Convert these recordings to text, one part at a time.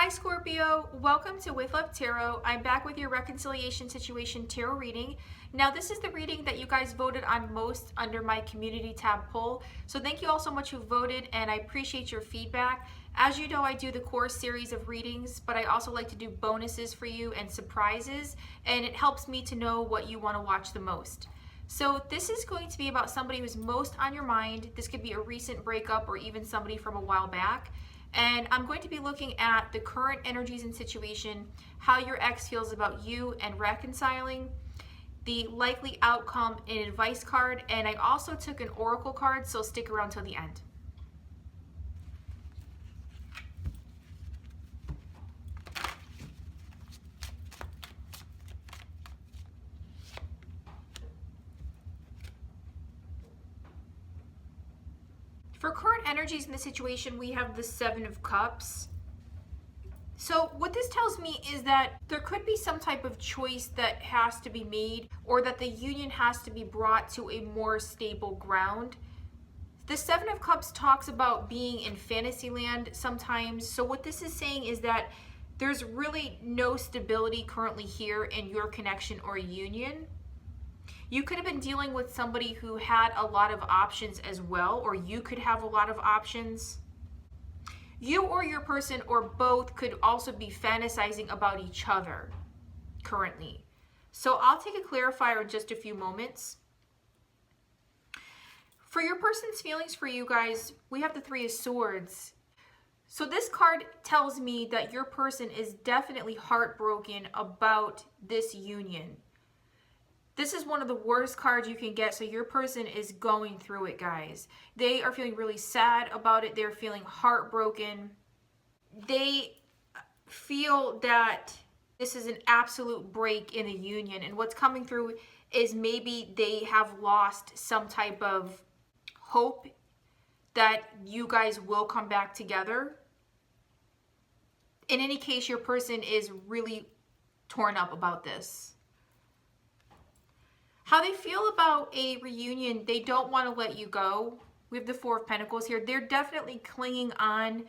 Hi Scorpio, welcome to With Love Tarot. I'm back with your reconciliation situation tarot reading. Now this is the reading that you guys voted on most under my community tab poll. So thank you all so much who voted and I appreciate your feedback. As you know, I do the core series of readings, but I also like to do bonuses for you and surprises, and it helps me to know what you want to watch the most. So this is going to be about somebody who's most on your mind. This could be a recent breakup or even somebody from a while back. And I'm going to be looking at the current energies and situation, how your ex feels about you and reconciling, the likely outcome and advice card, and I also took an oracle card, so stick around till the end. For current energies in the situation, we have the Seven of Cups. So what this tells me is that there could be some type of choice that has to be made, or that the union has to be brought to a more stable ground. The Seven of Cups talks about being in fantasy land sometimes. So what this is saying is that there's really no stability currently here in your connection or union. You could have been dealing with somebody who had a lot of options as well, or you could have a lot of options. You or your person or both could also be fantasizing about each other currently. So I'll take a clarifier in just a few moments. For your person's feelings for you guys, we have the Three of Swords. So this card tells me that your person is definitely heartbroken about this union. This is one of the worst cards you can get, so your person is going through it, guys. They are feeling really sad about it. They're feeling heartbroken. They feel that this is an absolute break in the union, and what's coming through is maybe they have lost some type of hope that you guys will come back together. In any case, your person is really torn up about this. How they feel about a reunion, they don't want to let you go. We have the Four of Pentacles here. They're definitely clinging on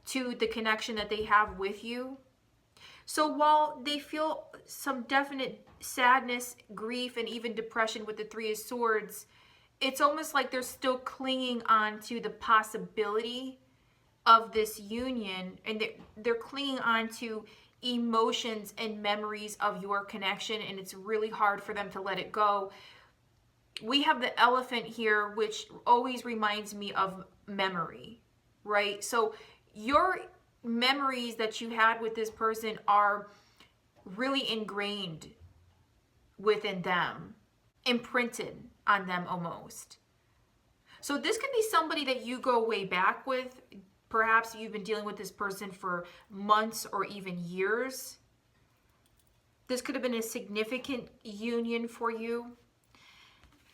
to the connection that they have with you. So while they feel some definite sadness, grief, and even depression with the Three of Swords, it's almost like they're still clinging on to the possibility of this union, and they're clinging on to emotions and memories of your connection, and it's really hard for them to let it go. We have the Elephant here, which always reminds me of memory, right? So your memories that you had with this person are really ingrained within them, imprinted on them almost. So this could be somebody that you go way back with. Perhaps you've been dealing with this person for months or even years. This could have been a significant union for you.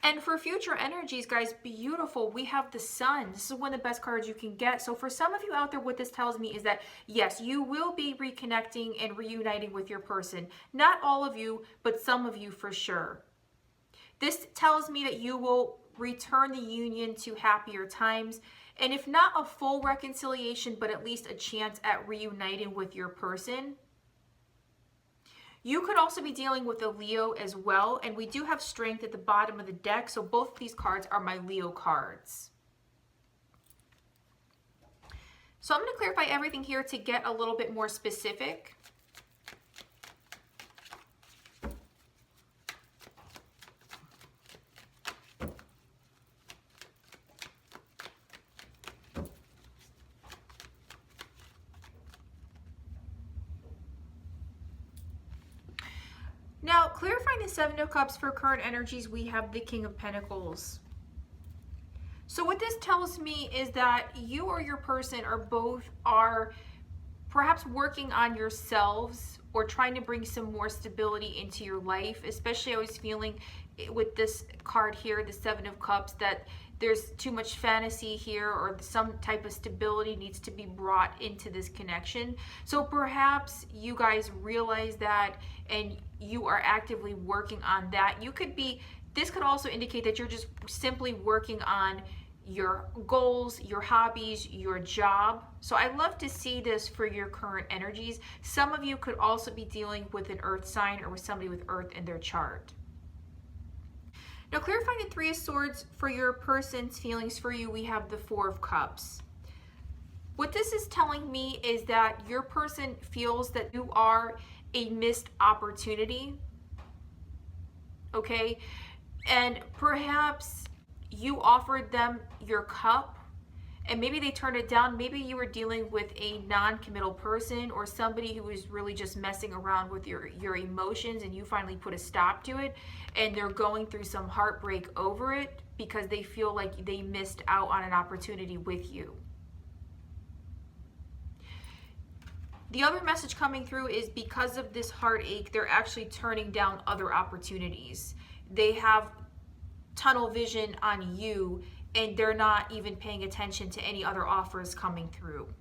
And for future energies, guys, beautiful. We have the Sun. This is one of the best cards you can get. So for some of you out there, what this tells me is that, yes, you will be reconnecting and reuniting with your person. Not all of you, but some of you for sure. This tells me that you will return the union to happier times. And if not a full reconciliation, but at least a chance at reuniting with your person. You could also be dealing with a Leo as well. And we do have Strength at the bottom of the deck. So both of these cards are my Leo cards. So I'm going to clarify everything here to get a little bit more specific. Now, clarifying the Seven of Cups for current energies, we have the King of Pentacles. So what this tells me is that you or your person are perhaps working on yourselves or trying to bring some more stability into your life. Especially I was feeling with this card here, the Seven of Cups, that there's too much fantasy here, or some type of stability needs to be brought into this connection. So perhaps you guys realize that and you are actively working on that. This could also indicate that you're just simply working on your goals, your hobbies, your job. So I love to see this for your current energies. Some of you could also be dealing with an earth sign or with somebody with earth in their chart. Now, clarifying the Three of Swords for your person's feelings for you, we have the Four of Cups. What this is telling me is that your person feels that you are a missed opportunity, okay? And perhaps you offered them your cup and maybe they turned it down. Maybe you were dealing with a non-committal person or somebody who was really just messing around with your emotions, and you finally put a stop to it, and they're going through some heartbreak over it because they feel like they missed out on an opportunity with you. The other message coming through is because of this heartache, they're actually turning down other opportunities. They have tunnel vision on you, and they're not even paying attention to any other offers coming through.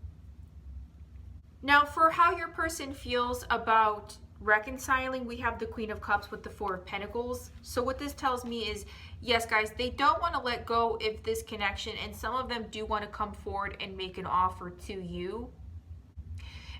Now, for how your person feels about reconciling, we have the Queen of Cups with the Four of Pentacles. So what this tells me is, yes, guys, they don't want to let go of this connection, and some of them do want to come forward and make an offer to you.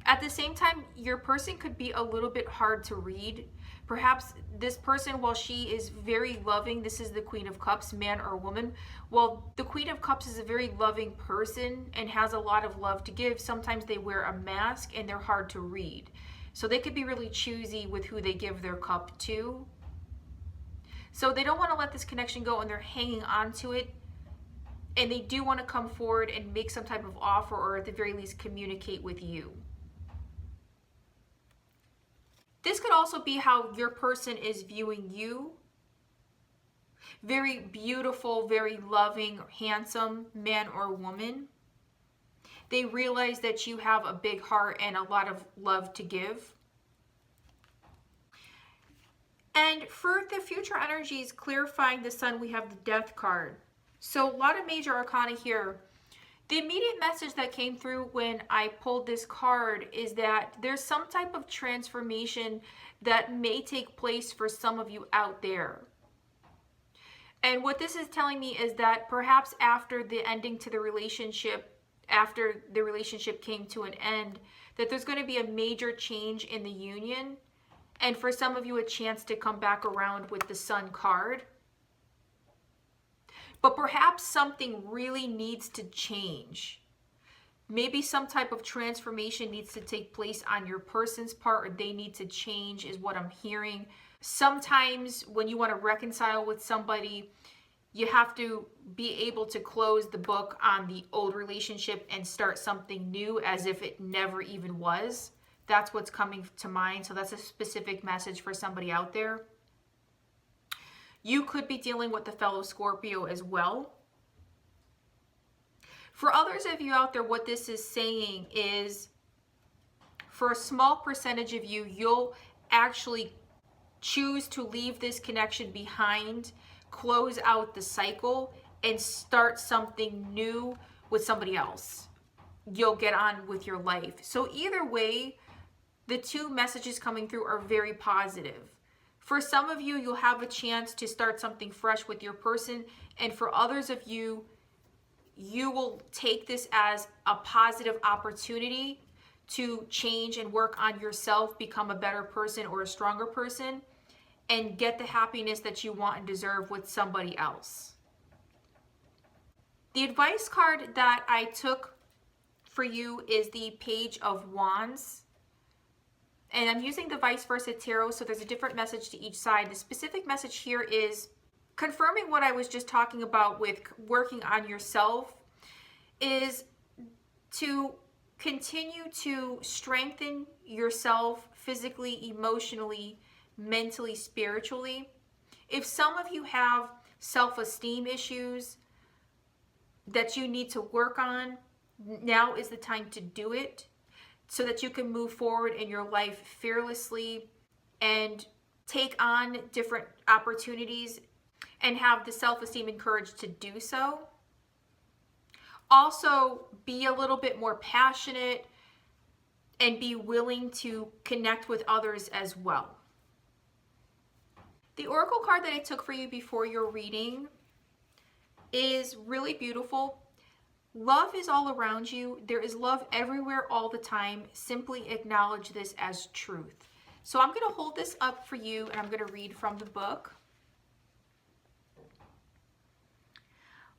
At the same time, your person could be a little bit hard to read. Perhaps this person, while she is very loving, this is the Queen of Cups, man or woman, while the Queen of Cups is a very loving person and has a lot of love to give, sometimes they wear a mask and they're hard to read. So they could be really choosy with who they give their cup to. So they don't want to let this connection go, and they're hanging on to it. And they do want to come forward and make some type of offer, or at the very least communicate with you. This could also be how your person is viewing you. Very beautiful, very loving, handsome man or woman. They realize that you have a big heart and a lot of love to give. And for the future energies, clarifying the Sun, we have the Death card. So a lot of major arcana here. The immediate message that came through when I pulled this card is that there's some type of transformation that may take place for some of you out there. And what this is telling me is that perhaps after the ending to the relationship, after the relationship came to an end, that there's going to be a major change in the union. And for some of you, a chance to come back around with the Sun card. But perhaps something really needs to change. Maybe some type of transformation needs to take place on your person's part, or they need to change, is what I'm hearing. Sometimes when you want to reconcile with somebody, you have to be able to close the book on the old relationship and start something new as if it never even was. That's what's coming to mind. So that's a specific message for somebody out there. You could be dealing with the fellow Scorpio as well. For others of you out there, what this is saying is, for a small percentage of you, you'll actually choose to leave this connection behind, close out the cycle, and start something new with somebody else. You'll get on with your life. So either way, the two messages coming through are very positive. For some of you, you'll have a chance to start something fresh with your person. And for others of you, you will take this as a positive opportunity to change and work on yourself, become a better person or a stronger person, and get the happiness that you want and deserve with somebody else. The advice card that I took for you is the Page of Wands. And I'm using the vice versa tarot, so there's a different message to each side. The specific message here is confirming what I was just talking about with working on yourself, is to continue to strengthen yourself physically, emotionally, mentally, spiritually. If some of you have self-esteem issues that you need to work on, now is the time to do it, so that you can move forward in your life fearlessly and take on different opportunities and have the self-esteem and courage to do so. Also, be a little bit more passionate and be willing to connect with others as well. The Oracle card that I took for you before your reading is really beautiful. Love is all around you. There is love everywhere all the time. Simply acknowledge this as truth. So I'm going to hold this up for you and I'm going to read from the book.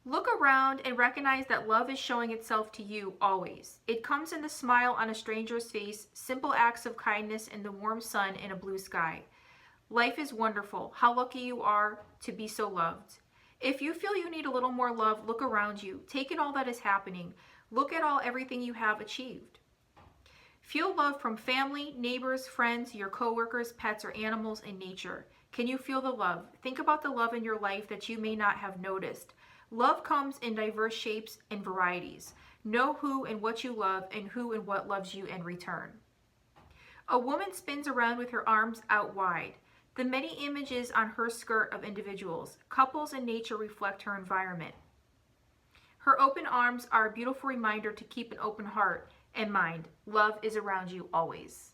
Look around and recognize that love is showing itself to you always. It comes in the smile on a stranger's face, simple acts of kindness, and the warm sun in a blue sky. Life is wonderful. How lucky you are to be so loved. If you feel you need a little more love, look around you. Take in all that is happening. Look at everything you have achieved. Feel love from family, neighbors, friends, your coworkers, pets, or animals, and nature. Can you feel the love? Think about the love in your life that you may not have noticed. Love comes in diverse shapes and varieties. Know who and what you love and who and what loves you in return. A woman spins around with her arms out wide. The many images on her skirt of individuals, couples, and nature reflect her environment. Her open arms are a beautiful reminder to keep an open heart and mind. Love is around you always.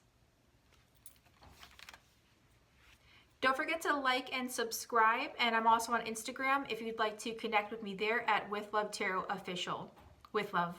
Don't forget to like and subscribe, and I'm also on Instagram if you'd like to connect with me there at With Love Tarot Official. With love.